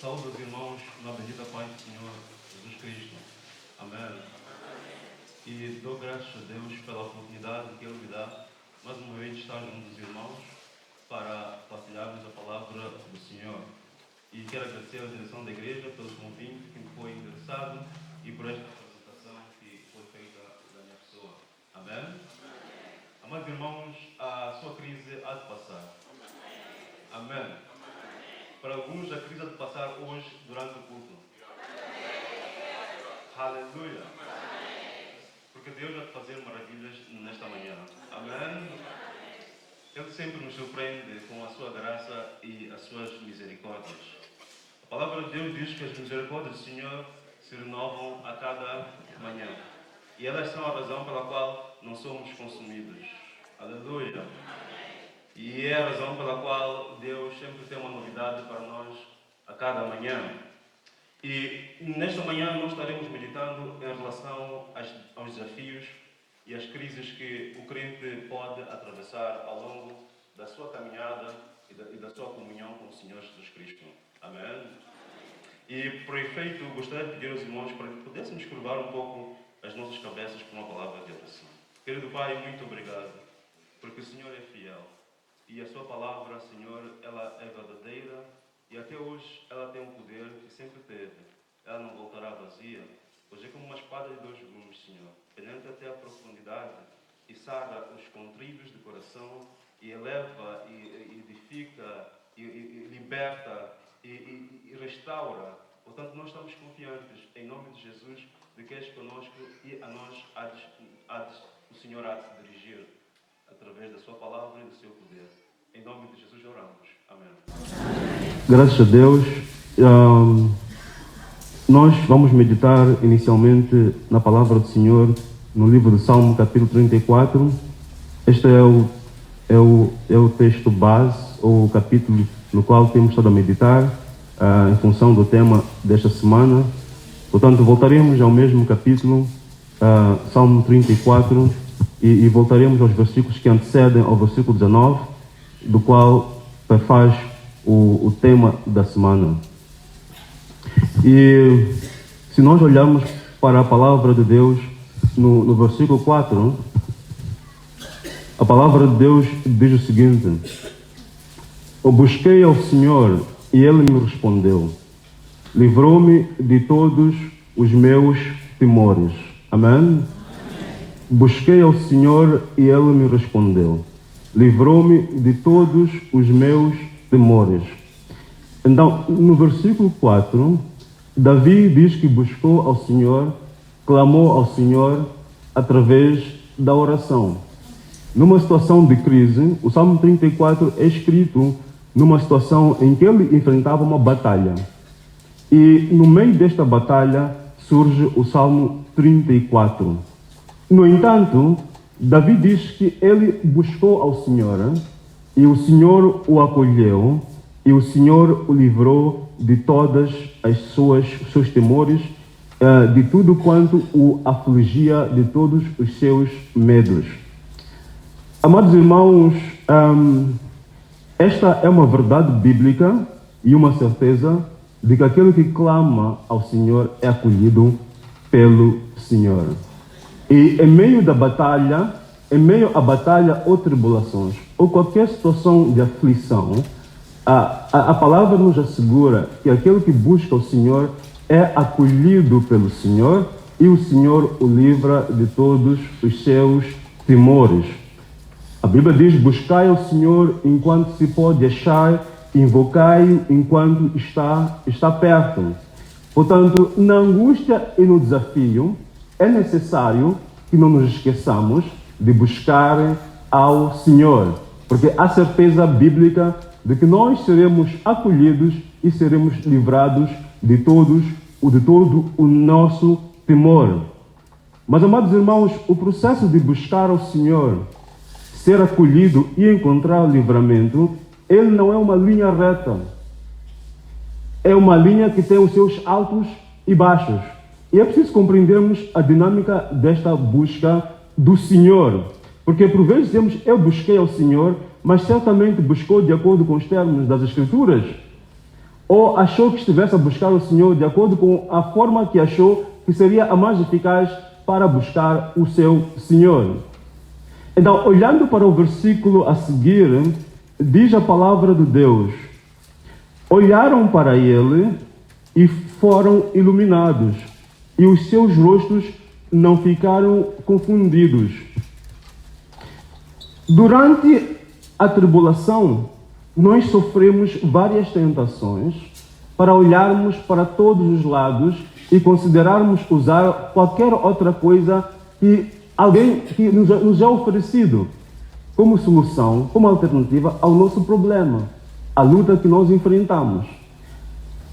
Saúde os irmãos na bendita paz do Senhor Jesus Cristo. Amém. E dou graças a Deus pela oportunidade que Ele me dá, mais uma vez, de estar junto dos irmãos para partilharmos a palavra do Senhor. E quero agradecer a direção da igreja pelo convite que me foi endereçado e por esta apresentação que foi feita da minha pessoa. Amém? Amados irmãos, a sua crise há de passar. Amém. Para alguns, a crise há de passar hoje, durante o culto. Aleluia. Porque Deus há de fazer maravilhas nesta manhã. Amém. Ele sempre nos surpreende com a sua graça e as suas misericórdias. A palavra de Deus diz que as misericórdias do Senhor se renovam a cada manhã. E elas são a razão pela qual não somos consumidos. Aleluia. E é a razão pela qual Deus sempre tem uma novidade para nós a cada manhã. E nesta manhã nós estaremos meditando em relação aos desafios e às crises que o crente pode atravessar ao longo da sua caminhada e da sua comunhão com o Senhor Jesus Cristo. Amém? E por efeito, gostaria de pedir aos irmãos para que pudéssemos curvar um pouco as nossas cabeças por uma palavra de oração. Querido Pai, muito obrigado, porque o Senhor é fiel. E a sua palavra, Senhor, ela é verdadeira e até hoje ela tem um poder que sempre teve. Ela não voltará vazia, pois é como uma espada de dois gumes, Senhor. Penetra até a profundidade e sara os contritos de coração e eleva e edifica e liberta e restaura. Portanto, nós estamos confiantes, em nome de Jesus, de que és conosco e a nós o Senhor há de se dirigir através da sua palavra e do seu poder. Em nome de Jesus oramos. Amém. Graças a Deus. Nós vamos meditar inicialmente na palavra do Senhor no livro de Salmo, capítulo 34. Este é o texto base, ou o capítulo no qual temos estado a meditar, em função do tema desta semana. Portanto, voltaremos ao mesmo capítulo, Salmo 34, e voltaremos aos versículos que antecedem ao versículo 19, do qual faz o tema da semana. E se nós olharmos para a palavra de Deus no versículo 4, a palavra de Deus diz o seguinte: eu busquei ao Senhor e Ele me respondeu, livrou-me de todos os meus temores. Amém? Busquei ao Senhor e Ele me respondeu, livrou-me de todos os meus temores. Então, no versículo 4, Davi diz que buscou ao Senhor, clamou ao Senhor através da oração. Numa situação de crise, o Salmo 34 é escrito numa situação em que ele enfrentava uma batalha. E no meio desta batalha surge o Salmo 34. No entanto, Davi diz que ele buscou ao Senhor e o Senhor o acolheu e o Senhor o livrou de todas os seus temores, de tudo quanto o afligia, de todos os seus medos. Amados irmãos, esta é uma verdade bíblica e uma certeza de que aquele que clama ao Senhor é acolhido pelo Senhor. E em meio da batalha, em meio à batalha ou tribulações, ou qualquer situação de aflição, a palavra nos assegura que aquele que busca o Senhor é acolhido pelo Senhor e o Senhor o livra de todos os seus temores. A Bíblia diz: buscai ao Senhor enquanto se pode achar, invocai-o enquanto está perto. Portanto, na angústia e no desafio, é necessário que não nos esqueçamos de buscar ao Senhor, porque há certeza bíblica de que nós seremos acolhidos e seremos livrados de todo o nosso temor. Mas, amados irmãos, o processo de buscar ao Senhor, ser acolhido e encontrar livramento, ele não é uma linha reta. É uma linha que tem os seus altos e baixos. E é preciso compreendermos a dinâmica desta busca do Senhor. Porque por vezes dizemos, eu busquei ao Senhor, mas certamente buscou de acordo com os termos das Escrituras. ou achou que estivesse a buscar o Senhor de acordo com a forma que achou que seria a mais eficaz para buscar o seu Senhor. Então, olhando para o versículo a seguir, diz a palavra de Deus: olharam para ele e foram iluminados, e os seus rostos não ficaram confundidos. Durante a tribulação, nós sofremos várias tentações para olharmos para todos os lados e considerarmos usar qualquer outra coisa que alguém que nos é oferecido como solução, como alternativa ao nosso problema, a luta que nós enfrentamos.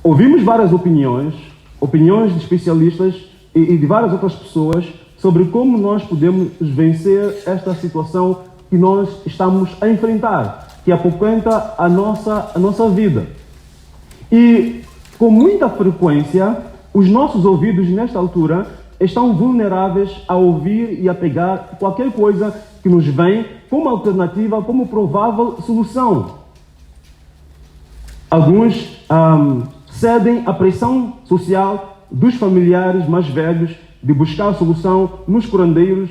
Ouvimos várias opiniões de especialistas e de várias outras pessoas sobre como nós podemos vencer esta situação que nós estamos a enfrentar, que apoquenta a nossa vida. E com muita frequência, os nossos ouvidos nesta altura estão vulneráveis a ouvir e a pegar qualquer coisa que nos vem como alternativa, como provável solução. Alguns cedem à pressão social dos familiares mais velhos de buscar a solução nos curandeiros,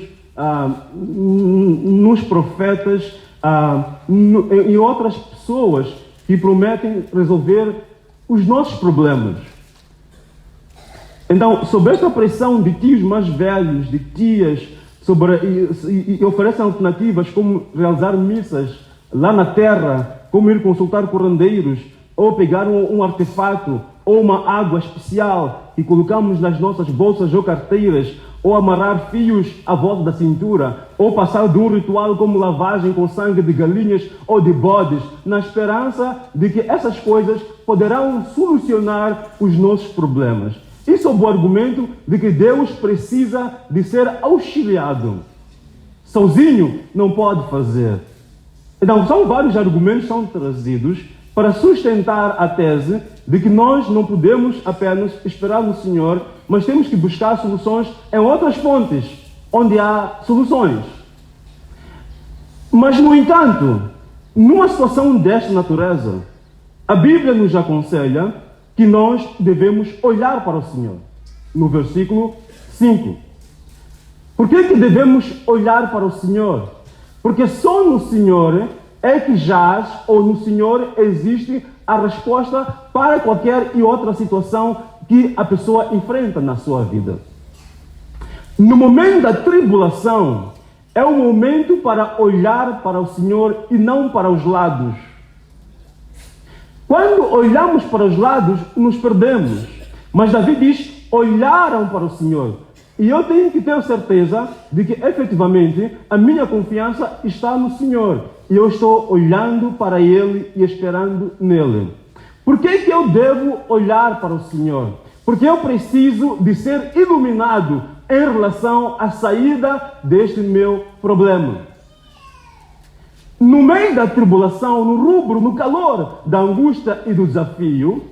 nos profetas e outras pessoas que prometem resolver os nossos problemas. Então, sob esta pressão de tios mais velhos, de tias, e oferecem alternativas como realizar missas lá na terra, como ir consultar curandeiros, ou pegar um artefato, ou uma água especial que colocamos nas nossas bolsas ou carteiras, ou amarrar fios à volta da cintura, ou passar de um ritual como lavagem com sangue de galinhas ou de bodes, na esperança de que essas coisas poderão solucionar os nossos problemas. Isso é o argumento de que Deus precisa de ser auxiliado. Sozinho não pode fazer. Então, são vários argumentos que são trazidos para sustentar a tese de que nós não podemos apenas esperar no Senhor, mas temos que buscar soluções em outras fontes, onde há soluções. Mas, no entanto, numa situação desta natureza, a Bíblia nos aconselha que nós devemos olhar para o Senhor. No versículo 5. Por que devemos olhar para o Senhor? Porque só no Senhor é que jaz, ou no Senhor existe a resposta para qualquer e outra situação que a pessoa enfrenta na sua vida. No momento da tribulação, é o momento para olhar para o Senhor e não para os lados. Quando olhamos para os lados, nos perdemos. Mas Davi diz, olharam para o Senhor. E eu tenho que ter certeza de que, efetivamente, a minha confiança está no Senhor. E eu estou olhando para Ele e esperando nele. Por que eu devo olhar para o Senhor? Porque eu preciso de ser iluminado em relação à saída deste meu problema. No meio da tribulação, no rubro, no calor da angústia e do desafio,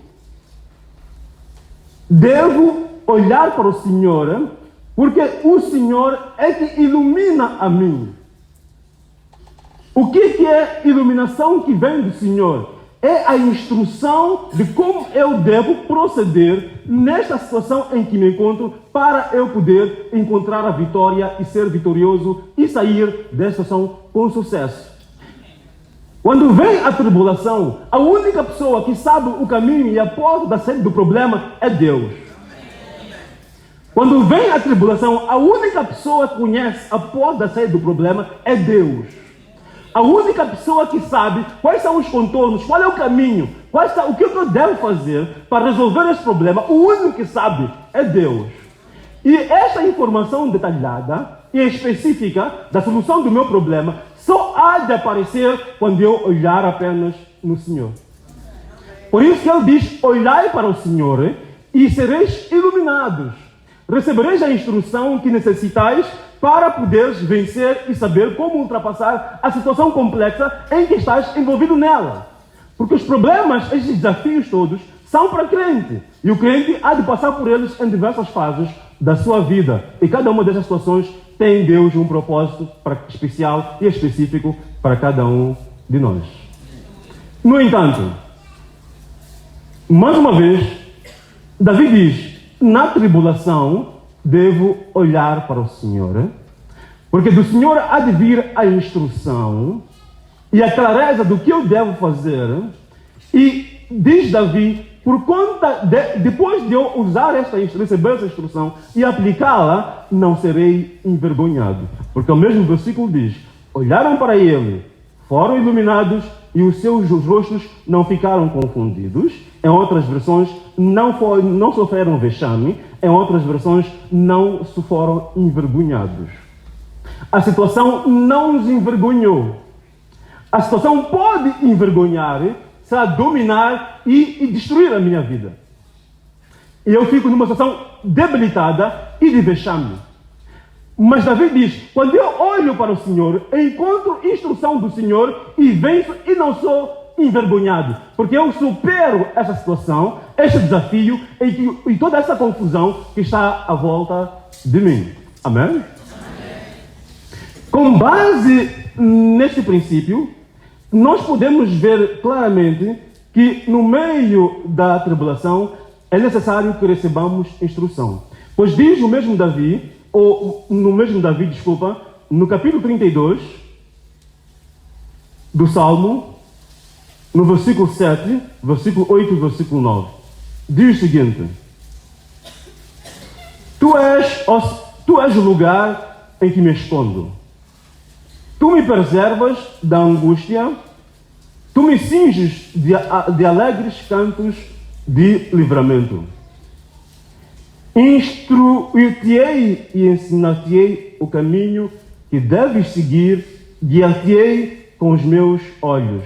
devo olhar para o Senhor, porque o Senhor é que ilumina a mim. O que é iluminação que vem do Senhor? É a instrução de como eu devo proceder nesta situação em que me encontro para eu poder encontrar a vitória e ser vitorioso e sair desta situação com sucesso. Quando vem a tribulação, a única pessoa que sabe o caminho e a porta da saída do problema é Deus. Quando vem a tribulação, a única pessoa que conhece a porta da saída do problema é Deus. A única pessoa que sabe quais são os contornos, qual é o caminho, o que eu devo fazer para resolver esse problema, o único que sabe é Deus. E esta informação detalhada e específica da solução do meu problema só há de aparecer quando eu olhar apenas no Senhor. Por isso que ele diz, olhai para o Senhor e sereis iluminados. Recebereis a instrução que necessitais para poderes vencer e saber como ultrapassar a situação complexa em que estás envolvido nela. Porque os problemas, esses desafios todos, são para crente. E o crente há de passar por eles em diversas fases da sua vida. E cada uma dessas situações tem em Deus um propósito especial e específico para cada um de nós. No entanto, Mais uma vez, Davi diz: na tribulação devo olhar para o Senhor, porque do Senhor há de vir a instrução e a clareza do que eu devo fazer. E diz Davi: por conta depois de eu usar receber essa instrução e aplicá-la, não serei envergonhado. Porque o mesmo versículo diz: olharam para ele, foram iluminados e os seus rostos não ficaram confundidos. Em outras versões, não sofreram vexame. Em outras versões, não se foram envergonhados. A situação não nos envergonhou. A situação pode envergonhar, se ela dominar e destruir a minha vida. E eu fico numa situação debilitada e de vexame. Mas Davi diz: quando eu olho para o Senhor, encontro instrução do Senhor e venço e não sou envergonhado. Porque eu supero essa situação, este desafio e toda essa confusão que está à volta de mim. Amém? Amém. Com base neste princípio, nós podemos ver claramente que no meio da tribulação é necessário que recebamos instrução. Pois diz o mesmo Davi, no capítulo 32 do Salmo, no versículo 7, versículo 8 e versículo 9, diz o seguinte: Tu és o lugar em que me escondo. Tu me preservas da angústia, tu me cinges de alegres cantos de livramento. Instruir-te-ei e ensinar-te-ei o caminho que deves seguir, guiar-te-ei com os meus olhos.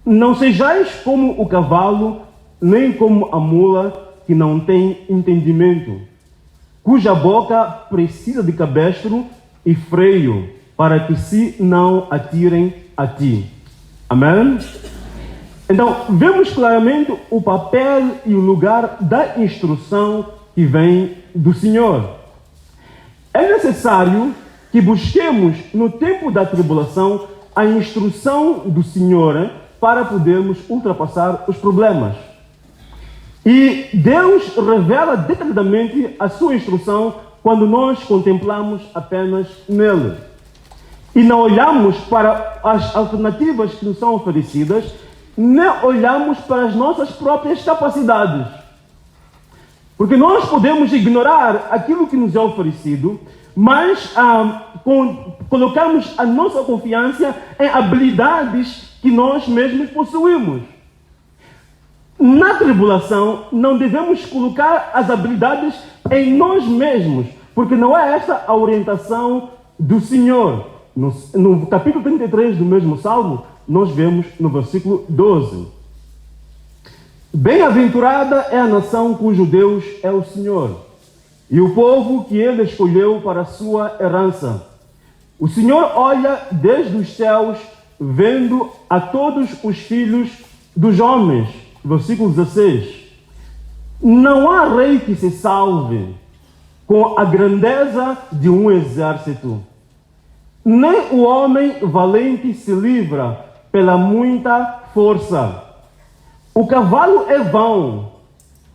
Não sejais como o cavalo, nem como a mula que não tem entendimento, cuja boca precisa de cabestro e freio, para que se não atirem a ti. Amém? Então, vemos claramente o papel e o lugar da instrução que vem do Senhor. É necessário que busquemos, no tempo da tribulação, a instrução do Senhor para podermos ultrapassar os problemas. E Deus revela detalhadamente a sua instrução quando nós contemplamos apenas nele. E não olhamos para as alternativas que nos são oferecidas, nem olhamos para as nossas próprias capacidades. Porque nós podemos ignorar aquilo que nos é oferecido, mas colocarmos a nossa confiança em habilidades que nós mesmos possuímos. Na tribulação, não devemos colocar as habilidades em nós mesmos, porque não é esta a orientação do Senhor. No capítulo 33 do mesmo Salmo, nós vemos no versículo 12: Bem-aventurada é a nação cujo Deus é o Senhor, e o povo que ele escolheu para a sua herança. O Senhor olha desde os céus, vendo a todos os filhos dos homens. Versículo 16. Não há rei que se salve com a grandeza de um exército, nem o homem valente se livra pela muita força. O cavalo é vão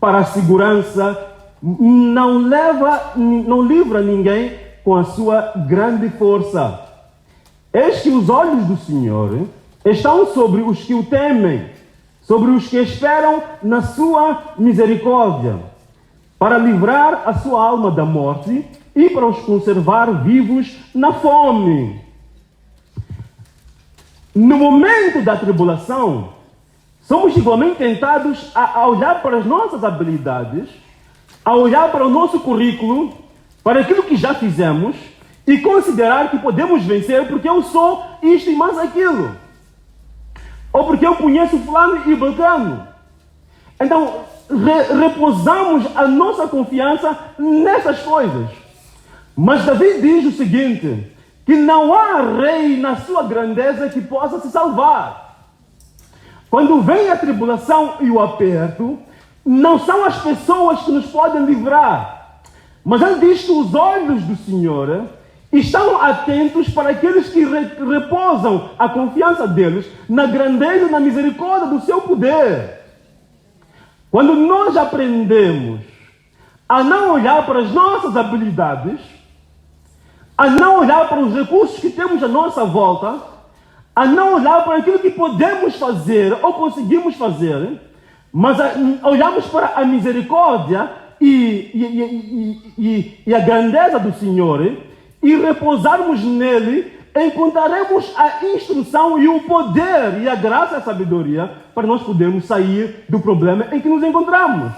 para a segurança, não livra ninguém com a sua grande força. Eis que os olhos do Senhor estão sobre os que o temem, sobre os que esperam na sua misericórdia, para livrar a sua alma da morte e para os conservar vivos na fome. No momento da tribulação, somos igualmente tentados a olhar para as nossas habilidades, a olhar para o nosso currículo, para aquilo que já fizemos e considerar que podemos vencer porque eu sou isto e mais aquilo. Ou porque eu conheço fulano e beltrano. Então, repousamos a nossa confiança nessas coisas. Mas Davi diz o seguinte, que não há rei na sua grandeza que possa se salvar. Quando vem a tribulação e o aperto, não são as pessoas que nos podem livrar. Mas ele diz que os olhos do Senhor estão atentos para aqueles que repousam a confiança deles na grandeza e na misericórdia do seu poder. Quando nós aprendemos a não olhar para as nossas habilidades, a não olhar para os recursos que temos à nossa volta, a não olhar para aquilo que podemos fazer ou conseguimos fazer, mas olhamos para a misericórdia e a grandeza do Senhor e repousarmos nele, encontraremos a instrução e o poder e a graça e a sabedoria para nós podermos sair do problema em que nos encontramos.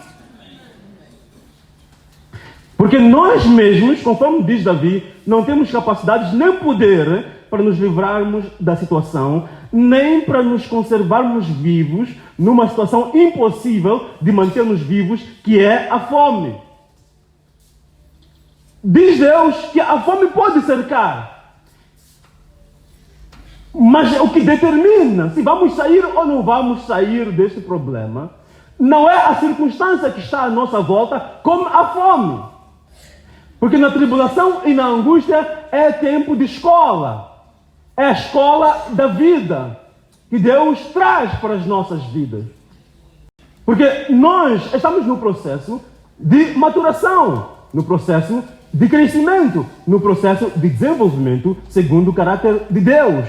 Porque nós mesmos, conforme diz Davi, não temos capacidades nem poder para nos livrarmos da situação, nem para nos conservarmos vivos numa situação impossível de mantermos vivos, que é a fome. Diz Deus que a fome pode cercar, mas o que determina se vamos sair ou não vamos sair deste problema não é a circunstância que está à nossa volta, como a fome. Porque na tribulação e na angústia é tempo de escola. É a escola da vida que Deus traz para as nossas vidas. Porque nós estamos no processo de maturação, no processo de crescimento, no processo de desenvolvimento segundo o caráter de Deus.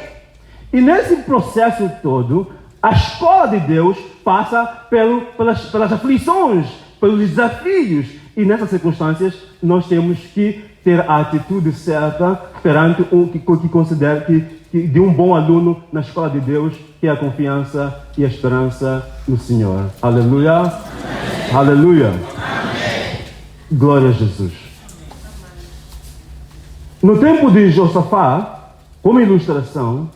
E nesse processo todo, a escola de Deus passa pelas aflições, pelos desafios. E nessas circunstâncias, nós temos que ter a atitude certa perante o que considera que de um bom aluno na escola de Deus, que é a confiança e a esperança no Senhor. Aleluia! Amém. Aleluia! Amém. Glória a Jesus! No tempo de Josafá, como ilustração,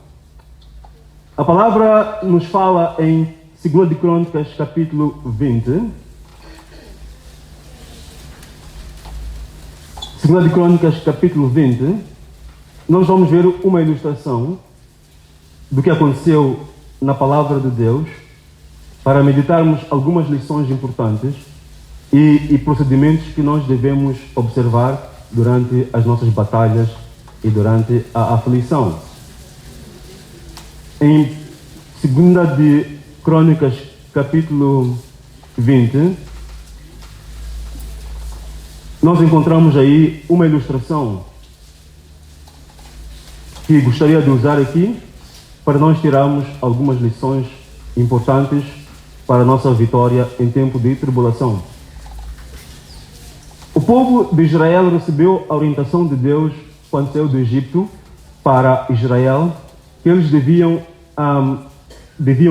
a palavra nos fala em 2 de Crônicas, capítulo 20. 2 de Crônicas, capítulo 20, nós vamos ver uma ilustração do que aconteceu na palavra de Deus para meditarmos algumas lições importantes e procedimentos que nós devemos observar durante as nossas batalhas e durante a aflição. Em 2 de Crônicas, capítulo 20, nós encontramos aí uma ilustração que gostaria de usar aqui para nós tirarmos algumas lições importantes para a nossa vitória em tempo de tribulação. O povo de Israel recebeu a orientação de Deus quando saiu do Egito para Israel, que eles deviam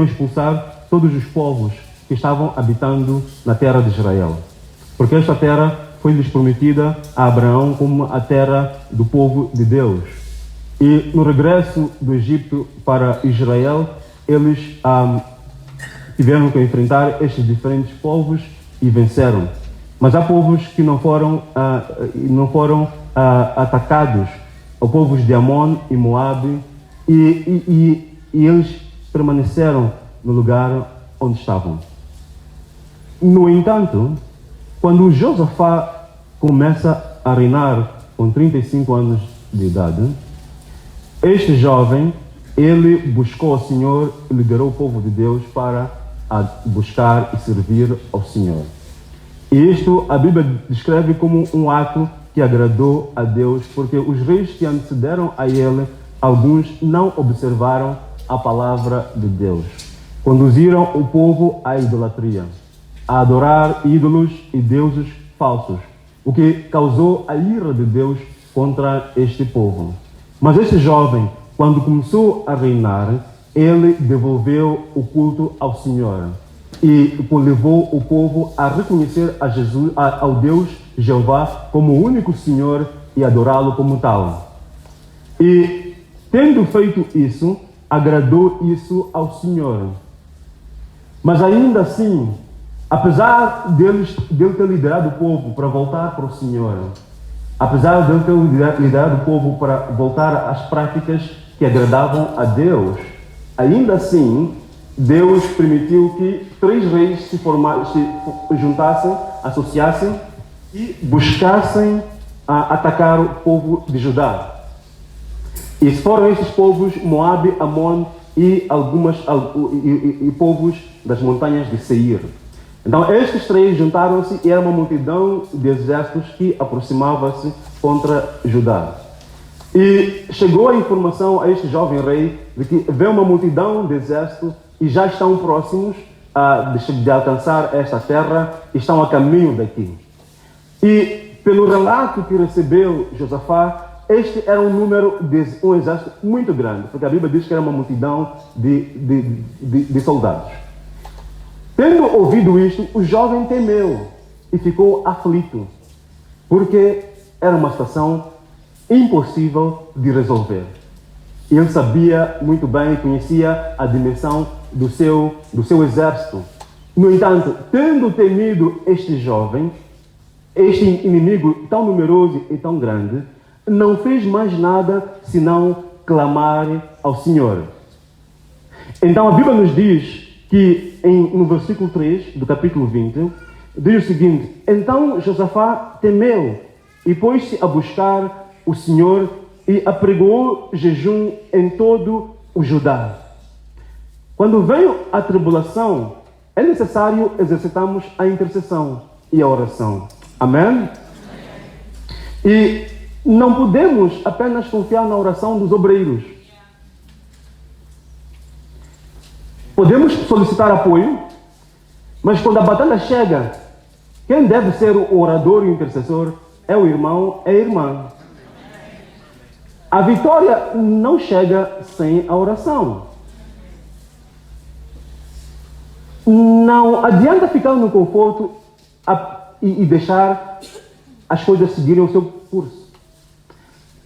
expulsar todos os povos que estavam habitando na terra de Israel. Porque esta terra foi-lhes prometida a Abraão como a terra do povo de Deus. E no regresso do Egito para Israel, eles tiveram que enfrentar estes diferentes povos e venceram. Mas há povos que não foram atacados, há povos de Amon e Moabe, e eles permaneceram no lugar onde estavam. No entanto, quando Josafá começa a reinar com 35 anos de idade, este jovem, ele buscou ao Senhor e liderou o povo de Deus para buscar e servir ao Senhor. E isto a Bíblia descreve como um ato que agradou a Deus, porque os reis que antecederam a ele, alguns não observaram a palavra de Deus. Conduziram o povo à idolatria, a adorar ídolos e deuses falsos, o que causou a ira de Deus contra este povo. Mas este jovem, quando começou a reinar, ele devolveu o culto ao Senhor e levou o povo a reconhecer ao Deus Jeová como o único Senhor e adorá-lo como tal. E, tendo feito isso, agradou isso ao Senhor. Mas ainda assim, apesar dele ter liderado o povo para voltar para o Senhor, apesar dele ter liderado o povo para voltar às práticas que agradavam a Deus, ainda assim, Deus permitiu que 3 reis se juntassem, associassem e buscassem atacar o povo de Judá. E foram esses povos, Moabe, Amon e povos das montanhas de Seir. Então estes três juntaram-se e era uma multidão de exércitos que aproximava-se contra Judá. E chegou a informação a este jovem rei de que vê uma multidão de exércitos e já estão próximos de alcançar esta terra e estão a caminho daqui. E pelo relato que recebeu Josafá, este era um exército muito grande, porque a Bíblia diz que era uma multidão de soldados. Tendo ouvido isto, o jovem temeu e ficou aflito, porque era uma situação impossível de resolver. E ele sabia muito bem, conhecia a dimensão do seu exército. No entanto, tendo temido este jovem, este inimigo tão numeroso e tão grande, não fez mais nada senão clamar ao Senhor. Então a Bíblia nos diz que no versículo 3 do capítulo 20, diz o seguinte: então Josafá temeu e pôs-se a buscar o Senhor e apregou jejum em todo o Judá. Quando veio a tribulação, é necessário exercitarmos a intercessão e a oração. Amém? E não podemos apenas confiar na oração dos obreiros. Podemos solicitar apoio, mas quando a batalha chega, quem deve ser o orador e o intercessor é o irmão, é a irmã. A vitória não chega sem a oração. Não adianta ficar no conforto e deixar as coisas seguirem o seu curso.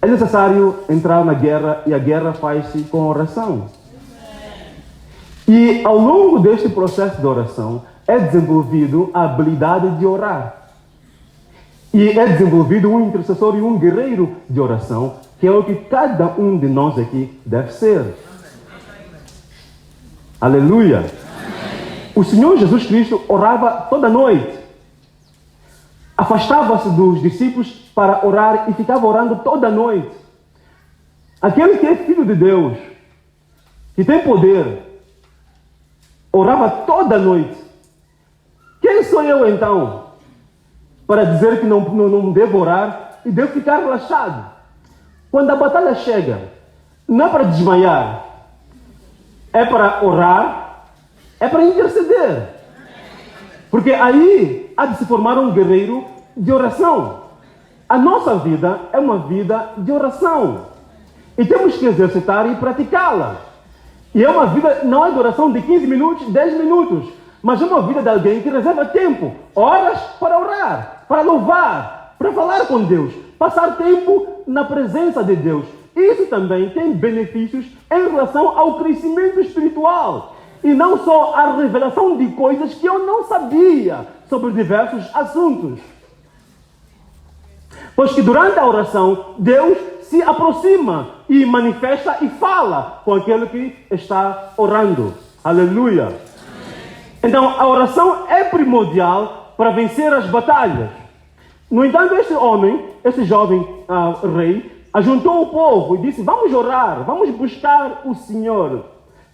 É necessário entrar na guerra e a guerra faz-se com oração. E ao longo deste processo de oração é desenvolvido a habilidade de orar. E é desenvolvido um intercessor e um guerreiro de oração, que é o que cada um de nós aqui deve ser. Aleluia! O Senhor Jesus Cristo orava toda noite. Afastava-se dos discípulos para orar e ficava orando toda noite. Aquele que é filho de Deus, que tem poder, orava toda noite. Quem sou eu então para dizer que não devo orar e devo ficar relaxado? Quando a batalha chega, não é para desmaiar, é para orar, é para interceder. Porque aí há de se formar um guerreiro de oração. A nossa vida é uma vida de oração. E temos que exercitar e praticá-la. E é uma vida, não é de oração de 15 minutos, 10 minutos, mas é uma vida de alguém que reserva tempo, horas para orar, para louvar, para falar com Deus, passar tempo na presença de Deus. Isso também tem benefícios em relação ao crescimento espiritual. E não só a revelação de coisas que eu não sabia sobre diversos assuntos. Pois que durante a oração, Deus se aproxima e manifesta e fala com aquele que está orando. Aleluia! Amém. Então, a oração é primordial para vencer as batalhas. No entanto, este jovem rei, ajuntou o povo e disse: vamos orar, vamos buscar o Senhor.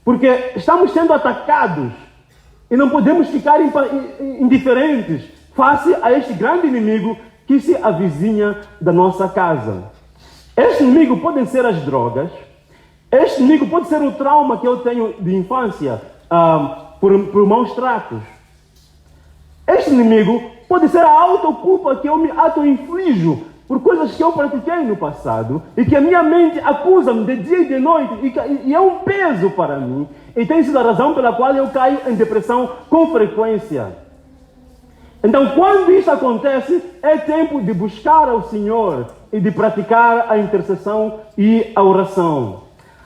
Porque estamos sendo atacados e não podemos ficar indiferentes face a este grande inimigo que se avizinha da nossa casa. Este inimigo podem ser as drogas, este inimigo pode ser o trauma que eu tenho de infância por maus tratos. Este inimigo pode ser a autoculpa que eu me auto-inflijo por coisas que eu pratiquei no passado e que a minha mente acusa-me de dia e de noite e é um peso para mim. E tem sido a razão pela qual eu caio em depressão com frequência. Então, quando isso acontece, é tempo de buscar ao Senhor e de praticar a intercessão e a oração.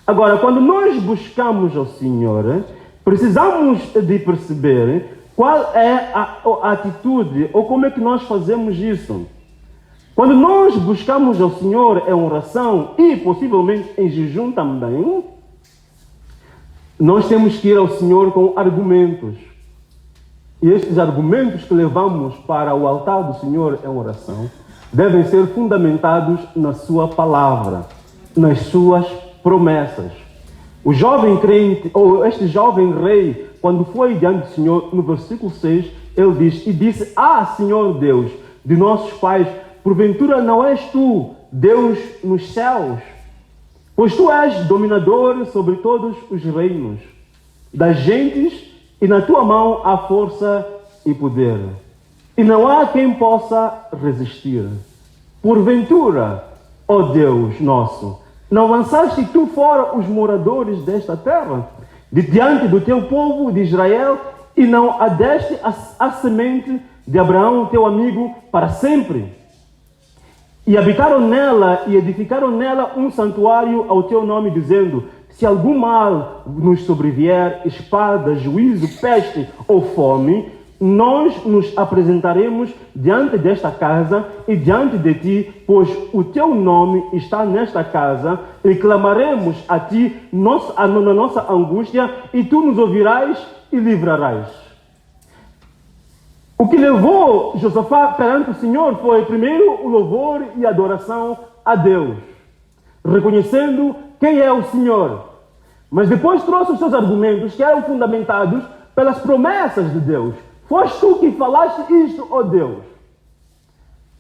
Agora, quando nós buscamos ao Senhor, precisamos de perceber qual é a atitude ou como é que nós fazemos isso. Quando nós buscamos ao Senhor em oração e possivelmente em jejum também, nós temos que ir ao Senhor com argumentos. E estes argumentos que levamos para o altar do Senhor em oração devem ser fundamentados na sua palavra, nas suas promessas. O jovem crente, ou este jovem rei, quando foi diante do Senhor, no versículo 6, ele diz, e disse, Senhor Deus, de nossos pais, porventura não és tu, Deus nos céus? Pois tu és dominador sobre todos os reinos das gentes, e na tua mão há força e poder. E não há quem possa resistir. Porventura, ó Deus nosso, não lançaste tu fora os moradores desta terra, de diante do teu povo de Israel, e não adeste a semente de Abraão, teu amigo, para sempre? E habitaram nela e edificaram nela um santuário ao teu nome, dizendo, se algum mal nos sobrevier, espada, juízo, peste ou fome, nós nos apresentaremos diante desta casa e diante de ti, pois o teu nome está nesta casa, e clamaremos a ti na nossa angústia, e tu nos ouvirás e livrarás. O que levou Josafá perante o Senhor foi, primeiro, o louvor e a adoração a Deus, reconhecendo quem é o Senhor. Mas depois trouxe os seus argumentos, que eram fundamentados pelas promessas de Deus. Foste tu que falaste isto, ó Deus.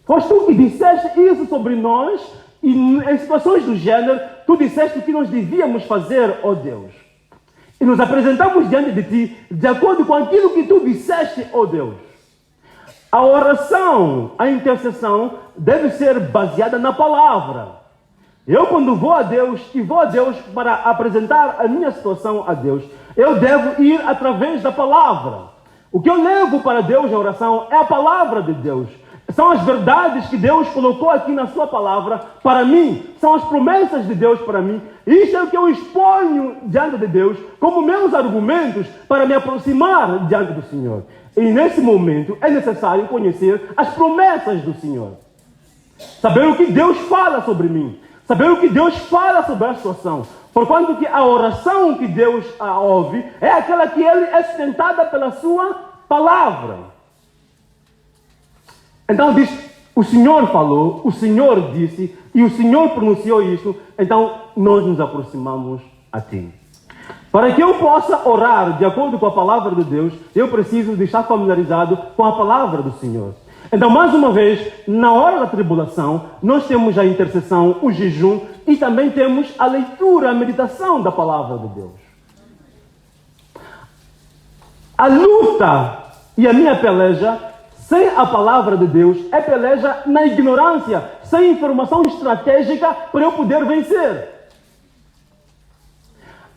Foste tu que disseste isso sobre nós, e em situações do gênero, tu disseste o que nós devíamos fazer, ó Deus. E nos apresentamos diante de ti, de acordo com aquilo que tu disseste, ó Deus. A oração, a intercessão, deve ser baseada na palavra. Eu, quando vou a Deus para apresentar a minha situação a Deus, eu devo ir através da palavra. O que eu levo para Deus em oração é a palavra de Deus. São as verdades que Deus colocou aqui na sua palavra para mim. São as promessas de Deus para mim. Isso é o que eu exponho diante de Deus como meus argumentos para me aproximar diante do Senhor. E nesse momento é necessário conhecer as promessas do Senhor. Saber o que Deus fala sobre mim. Saber o que Deus fala sobre a situação. Porquanto que a oração que Deus ouve é aquela que ele é sustentada pela sua palavra. Então diz, o Senhor falou, o Senhor disse, e o Senhor pronunciou isso, então nós nos aproximamos a ti. Para que eu possa orar de acordo com a palavra de Deus, eu preciso de estar familiarizado com a palavra do Senhor. Então, mais uma vez, na hora da tribulação, nós temos a intercessão, o jejum, e também temos a leitura, a meditação da palavra de Deus. A luta e a minha peleja, sem a palavra de Deus, é peleja na ignorância, sem informação estratégica para eu poder vencer.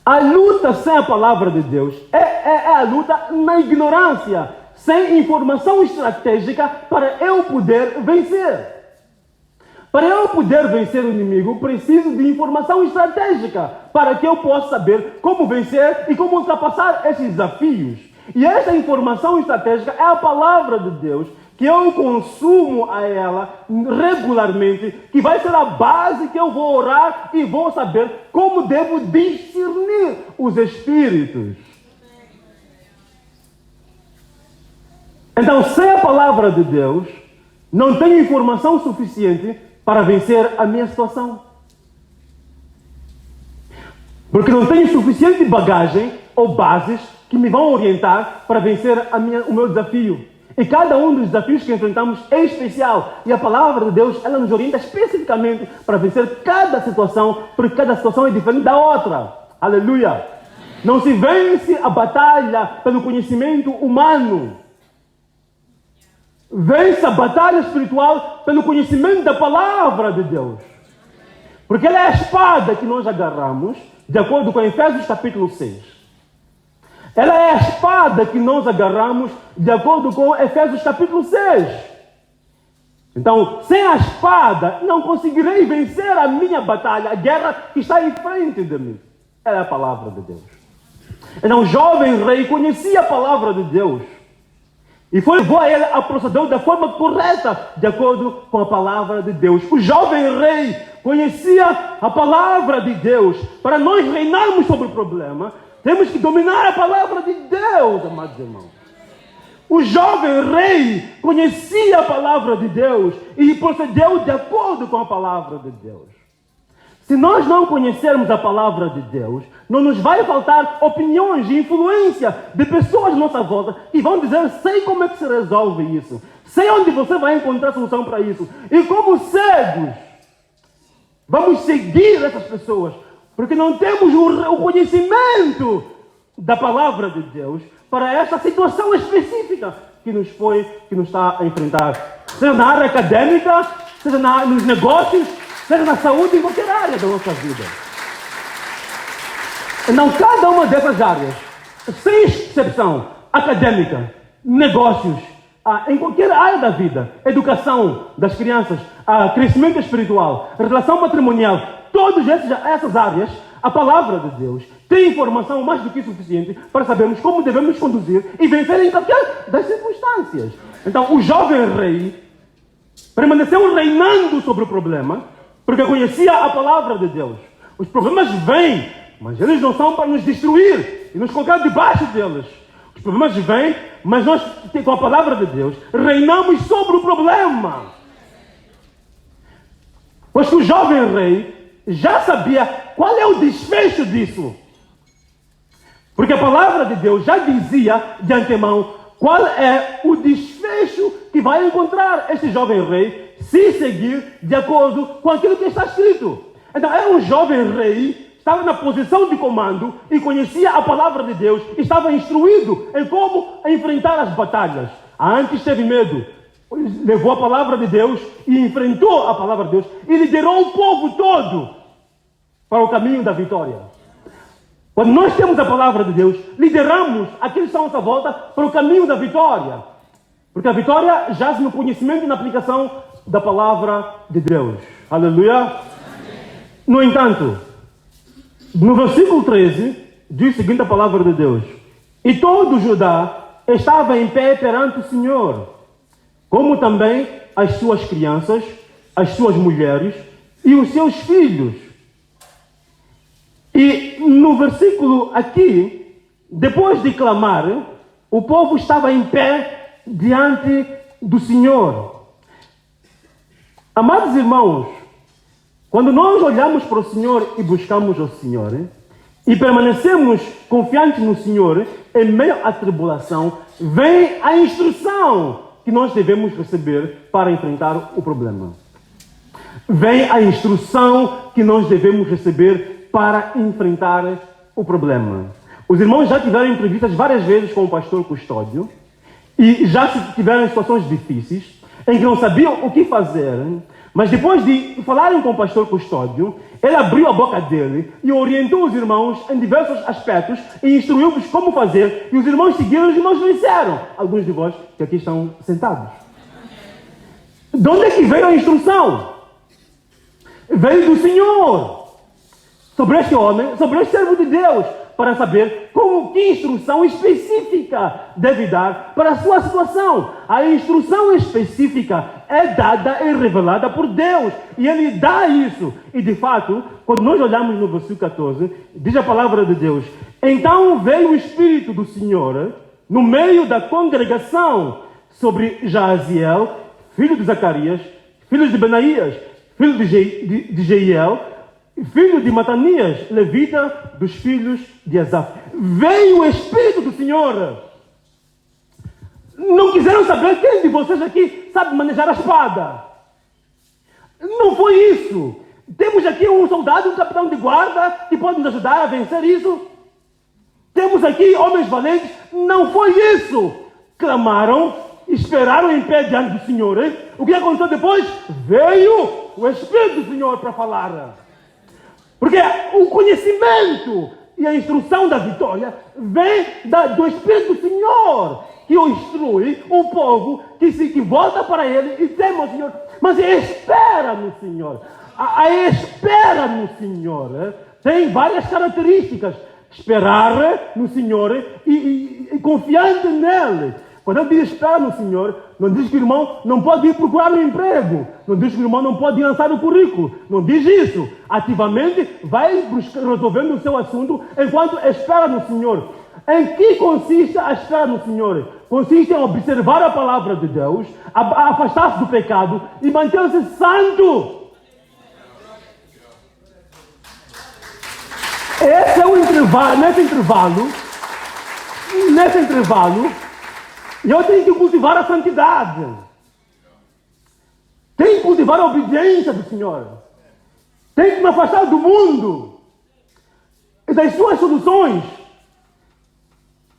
A luta sem a palavra de Deus é a luta na ignorância, sem informação estratégica para eu poder vencer. Para eu poder vencer o inimigo, preciso de informação estratégica para que eu possa saber como vencer e como ultrapassar esses desafios. E essa informação estratégica é a palavra de Deus, que eu consumo a ela regularmente, que vai ser a base que eu vou orar e vou saber como devo discernir os espíritos. Então, sem a palavra de Deus, não tenho informação suficiente para vencer a minha situação. Porque não tenho suficiente bagagem ou bases que me vão orientar para vencer o meu desafio. E cada um dos desafios que enfrentamos é especial. E a palavra de Deus, ela nos orienta especificamente para vencer cada situação, porque cada situação é diferente da outra. Aleluia! Não se vence a batalha pelo conhecimento humano. Vence a batalha espiritual pelo conhecimento da palavra de Deus. Porque ela é a espada que nós agarramos, de acordo com Efésios capítulo 6. Ela é a espada que nós agarramos, de acordo com Efésios capítulo 6. Então, sem a espada, não conseguirei vencer a minha batalha, a guerra que está em frente de mim. Ela é a palavra de Deus. Então, o jovem rei conhecia a palavra de Deus. E levou a ele a proceder da forma correta, de acordo com a palavra de Deus. O jovem rei conhecia a palavra de Deus. Para nós reinarmos sobre o problema, temos que dominar a palavra de Deus, amados irmãos. O jovem rei conhecia a palavra de Deus e procedeu de acordo com a palavra de Deus. Se nós não conhecermos a palavra de Deus, não nos vai faltar opiniões e influência de pessoas à nossa volta que vão dizer: sei como é que se resolve isso, sei onde você vai encontrar solução para isso. E como cegos, vamos seguir essas pessoas, porque não temos o conhecimento da palavra de Deus para esta situação específica que nos está a enfrentar, seja na área acadêmica, seja nos negócios, seja na saúde, em qualquer área da nossa vida. Então, cada uma dessas áreas, sem exceção, acadêmica, negócios, em qualquer área da vida, educação das crianças, crescimento espiritual, relação matrimonial, todas essas áreas, a palavra de Deus tem informação mais do que suficiente para sabermos como devemos conduzir e vencer em qualquer das circunstâncias. Então, o jovem rei permaneceu reinando sobre o problema, porque conhecia a palavra de Deus. Os problemas vêm, mas eles não são para nos destruir e nos colocar debaixo deles. Os problemas vêm, mas nós, com a palavra de Deus, reinamos sobre o problema. Pois que o jovem rei já sabia qual é o desfecho disso. Porque a palavra de Deus já dizia de antemão qual é o desfecho que vai encontrar este jovem rei se seguir de acordo com aquilo que está escrito. Então, era um jovem rei, estava na posição de comando e conhecia a palavra de Deus, estava instruído em como enfrentar as batalhas. Antes teve medo, levou a palavra de Deus e enfrentou a palavra de Deus e liderou o povo todo para o caminho da vitória. Quando nós temos a palavra de Deus, lideramos aqueles que estão à nossa volta para o caminho da vitória. Porque a vitória jaz no conhecimento e na aplicação da palavra de Deus. Aleluia! Amém. No entanto, no versículo 13, diz o seguinte a palavra de Deus: e todo Judá estava em pé perante o Senhor, como também as suas crianças, as suas mulheres e os seus filhos. E no versículo aqui, depois de clamar, o povo estava em pé diante do Senhor. Amados irmãos, quando nós olhamos para o Senhor e buscamos o Senhor, e permanecemos confiantes no Senhor, em meio à tribulação, vem a instrução que nós devemos receber para enfrentar o problema. Vem a instrução que nós devemos receber para enfrentar o problema. Os irmãos já tiveram entrevistas várias vezes com o pastor Custódio e já tiveram situações difíceis em que não sabiam o que fazer, mas depois de falarem com o pastor Custódio, ele abriu a boca dele e orientou os irmãos em diversos aspectos e instruiu-os como fazer, e os irmãos seguiram e os irmãos venceram. Alguns de vós que aqui estão sentados. De onde é que veio a instrução? Veio do Senhor sobre este homem, sobre este servo de Deus, para saber que instrução específica deve dar para a sua situação. A instrução específica é dada e revelada por Deus, e Ele dá isso. E de fato, quando nós olhamos no versículo 14, diz a palavra de Deus: então veio o Espírito do Senhor no meio da congregação sobre Jaziel, filho de Zacarias, filho de Benaías, filho de Jeiel, filho de Matanias, levita dos filhos de Asaf. Veio o Espírito do Senhor. Não quiseram saber quem de vocês aqui sabe manejar a espada. Não foi isso. Temos aqui um soldado, um capitão de guarda que pode nos ajudar a vencer isso. Temos aqui homens valentes. Não foi isso. Clamaram, esperaram em pé diante do Senhor. Hein? O que aconteceu depois? Veio o Espírito do Senhor para falar. Porque o conhecimento e a instrução da vitória vem do Espírito do Senhor, que o instrui o povo que volta para Ele e teme ao Senhor, mas espera no Senhor. A espera no Senhor tem várias características. Esperar no Senhor e confiante nele. Quando ele diz espera no Senhor, não diz que o irmão não pode ir procurar um emprego. Não diz que o irmão não pode ir lançar o currículo. Não diz isso. Ativamente vai resolvendo o seu assunto enquanto espera no Senhor. Em que consiste a espera no Senhor? Consiste em observar a palavra de Deus, afastar-se do pecado e manter-se santo. intervalo, eu tenho que cultivar a santidade. Tenho que cultivar a obediência do Senhor. Tenho que me afastar do mundo e das suas soluções.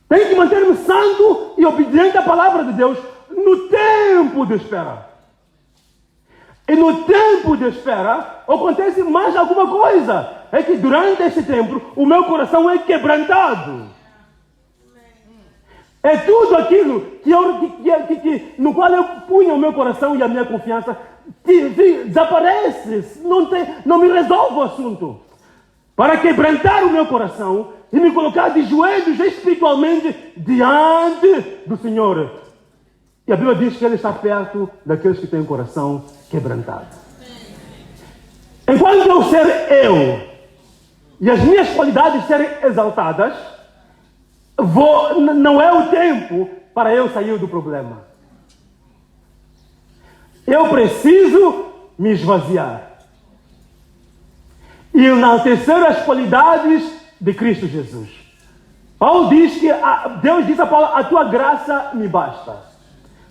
Tenho que manter-me santo e obediente à palavra de Deus no tempo de espera. E no tempo de espera acontece mais alguma coisa. É que durante esse tempo o meu coração é quebrantado. É tudo aquilo no qual eu punha o meu coração e a minha confiança desaparece. Não me resolve o assunto. Para quebrantar o meu coração e me colocar de joelhos espiritualmente diante do Senhor. E a Bíblia diz que Ele está perto daqueles que têm o coração quebrantado. Enquanto eu ser eu e as minhas qualidades serem exaltadas, não é o tempo para eu sair do problema. Eu preciso me esvaziar e enaltecer as qualidades de Cristo Jesus. Paulo diz que Deus diz a Paulo: a tua graça me basta.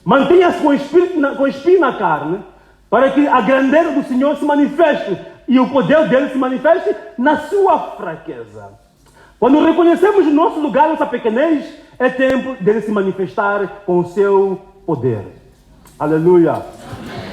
Mantenha-se com o espinho na carne, para que a grandeza do Senhor se manifeste e o poder dele se manifeste na sua fraqueza. Quando reconhecemos o nosso lugar, nossa pequenez, é tempo dele se manifestar com o seu poder. Aleluia. Amém.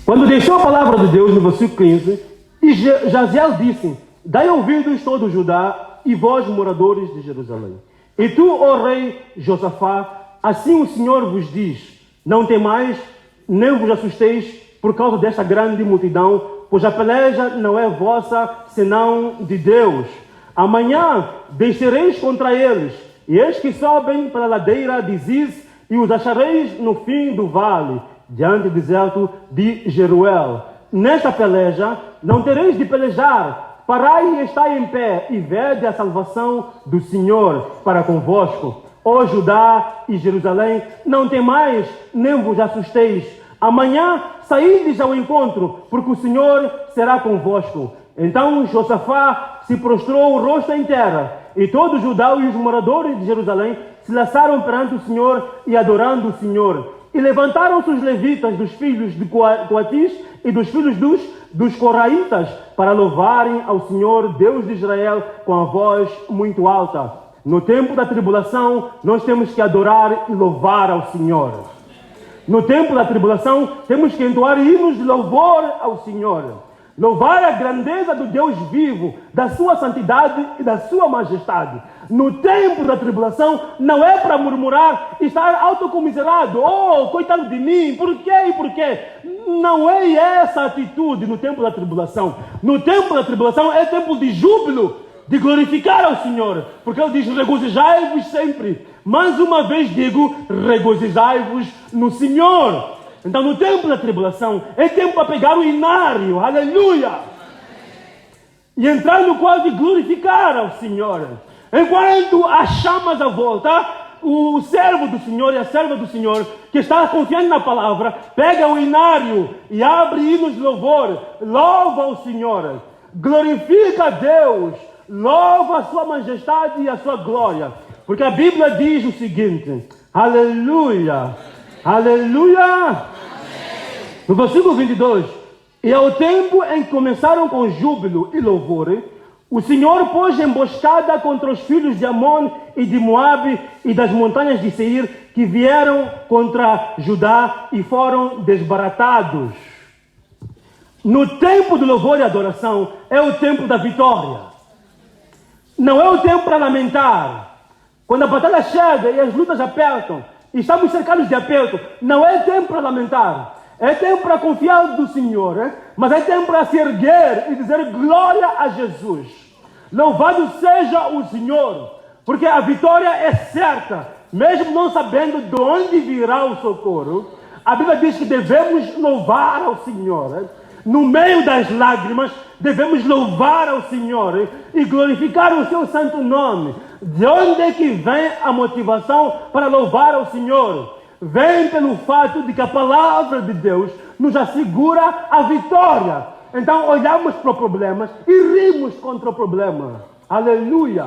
Quando deixou a palavra de Deus no versículo 15, e Jaziel disse: dai ouvidos todo Judá e vós, moradores de Jerusalém. E tu, ó rei Josafá, assim o Senhor vos diz: não temais, nem vos assusteis por causa desta grande multidão, pois a peleja não é vossa, senão de Deus. Amanhã descereis contra eles, e eis que sobem pela ladeira de Ziz, e os achareis no fim do vale, diante do deserto de Jeruel. Nesta peleja não tereis de pelejar. Parai e estai em pé, e vede a salvação do Senhor para convosco. Ó Judá e Jerusalém, não temais, nem vos assusteis. Amanhã saídes ao encontro, porque o Senhor será convosco. Então Josafá se prostrou o rosto em terra, e todo Judá e os moradores de Jerusalém se lançaram perante o Senhor e adorando o Senhor. E levantaram-se os levitas dos filhos de Coatis e dos filhos dos coraitas para louvarem ao Senhor, Deus de Israel, com a voz muito alta. No tempo da tribulação, nós temos que adorar e louvar ao Senhor. No tempo da tribulação, temos que entoar hinos de louvor ao Senhor. Louvar a grandeza do Deus vivo, da sua santidade e da sua majestade. No tempo da tribulação, não é para murmurar e estar autocomiserado. Oh, coitado de mim, por quê e por quê? Não é essa atitude no tempo da tribulação. No tempo da tribulação é tempo de júbilo, de glorificar ao Senhor. Porque Ele diz: regozijai-vos sempre. Mais uma vez digo, regozijai-vos no Senhor. Então, no tempo da tribulação, é tempo para pegar o inário, aleluia, e entrar no quadro de glorificar ao Senhor. Enquanto há chamas à volta, o servo do Senhor e a serva do Senhor, que está confiando na palavra, pega o inário e abre hinos de louvor, louva o Senhor, glorifica a Deus, louva a sua majestade e a sua glória. Porque a Bíblia diz o seguinte, aleluia, aleluia. No versículo 22, e ao tempo em que começaram com júbilo e louvor, o Senhor pôs emboscada contra os filhos de Amon e de Moabe e das montanhas de Seir, que vieram contra Judá e foram desbaratados. No tempo do louvor e adoração, é o tempo da vitória. Não é o tempo para lamentar. Quando a batalha chega e as lutas apertam, e estamos cercados de aperto, não é tempo para lamentar. É tempo para confiar no Senhor, mas é tempo para se erguer e dizer glória a Jesus. Louvado seja o Senhor, porque a vitória é certa, mesmo não sabendo de onde virá o socorro. A Bíblia diz que devemos louvar ao Senhor. No meio das lágrimas, devemos louvar ao Senhor e glorificar o seu santo nome. De onde é que vem a motivação para louvar ao Senhor? Vem pelo fato de que a palavra de Deus nos assegura a vitória. Então olhamos para o problema e rimos contra o problema. Aleluia!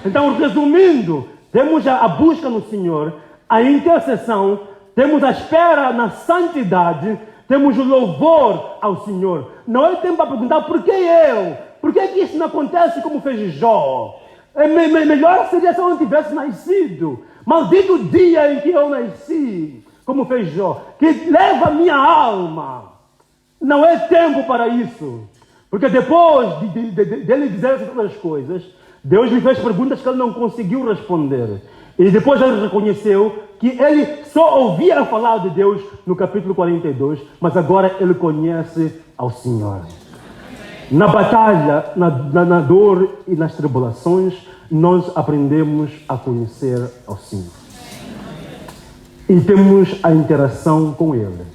Então, resumindo, temos a busca no Senhor, a intercessão, temos a espera na santidade, temos o louvor ao Senhor. Não é tempo para perguntar por que eu? Por que isso não acontece como fez Jó? Melhor seria se eu não tivesse nascido. Maldito o dia em que eu nasci, como fez Jó, que leva a minha alma. Não é tempo para isso. Porque depois dele dizer essas outras coisas, Deus lhe fez perguntas que ele não conseguiu responder. E depois ele reconheceu que ele só ouvia falar de Deus no capítulo 42, mas agora ele conhece ao Senhor. Na batalha, na dor e nas tribulações, nós aprendemos a conhecer ao Senhor. E temos a interação com Ele.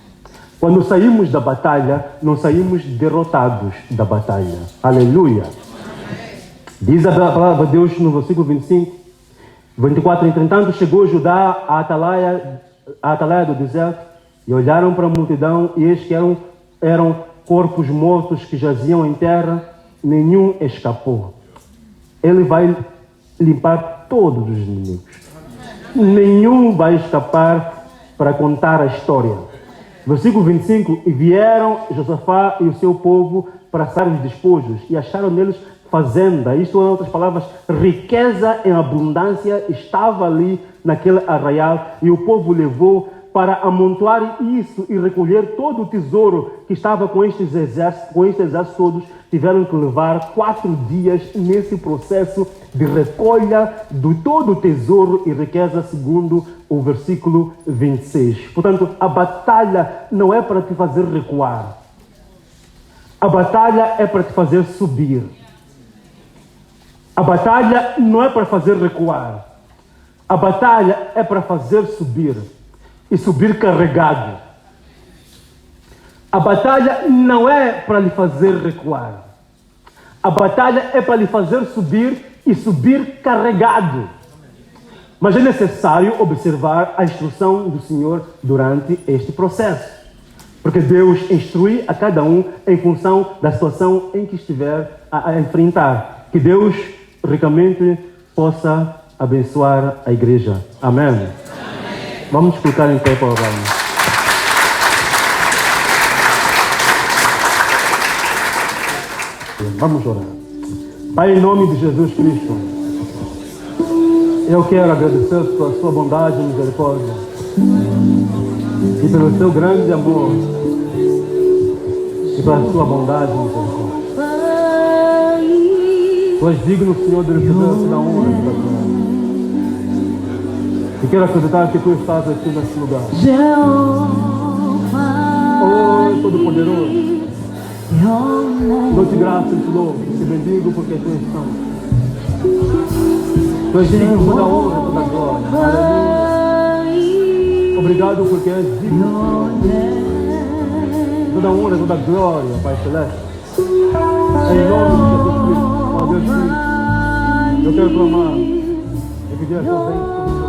Quando saímos da batalha, não saímos derrotados da batalha. Aleluia! Diz a palavra de Deus no versículo 25, 24. Entretanto, chegou Judá à atalaia do deserto e olharam para a multidão e eis que eram corpos mortos que jaziam em terra, nenhum escapou. Ele vai limpar todos os inimigos. Nenhum vai escapar para contar a história. Versículo 25. E vieram Josafá e o seu povo para assar os despojos e acharam neles fazenda. Isto, em outras palavras, riqueza em abundância estava ali naquele arraial e o povo levou para amontoar isso e recolher todo o tesouro que estava com estes exércitos todos. Tiveram que levar 4 dias nesse processo de recolha de todo o tesouro e riqueza, segundo o versículo 26. Portanto, a batalha não é para te fazer recuar. A batalha é para te fazer subir. A batalha não é para fazer recuar. A batalha é para fazer subir. E subir carregado. A batalha não é para lhe fazer recuar. A batalha é para lhe fazer subir e subir carregado. Mas é necessário observar a instrução do Senhor durante este processo. Porque Deus instrui a cada um em função da situação em que estiver a enfrentar. Que Deus ricamente possa abençoar a igreja. Amém? Amém. Vamos colocar em pé para orar. Vamos orar. Pai, em nome de Jesus Cristo, eu quero agradecer pela sua bondade e misericórdia e pelo seu grande amor e pela sua bondade e misericórdia. Tu és digno, Senhor, de receber toda a honra e toda a glória. E quero acreditar que Tu estás aqui neste lugar. Oh, Todo-Poderoso, dou-te graça e te louvo, te bendigo porque Tu és santo. Tu és digno de toda a honra e toda a glória. Aleluia. Obrigado porque és digno de toda a honra e toda a glória, Pai Celeste. Em nome de Jesus Cristo, ó Deus Cristo, eu quero clamar e pedir a tua bênção.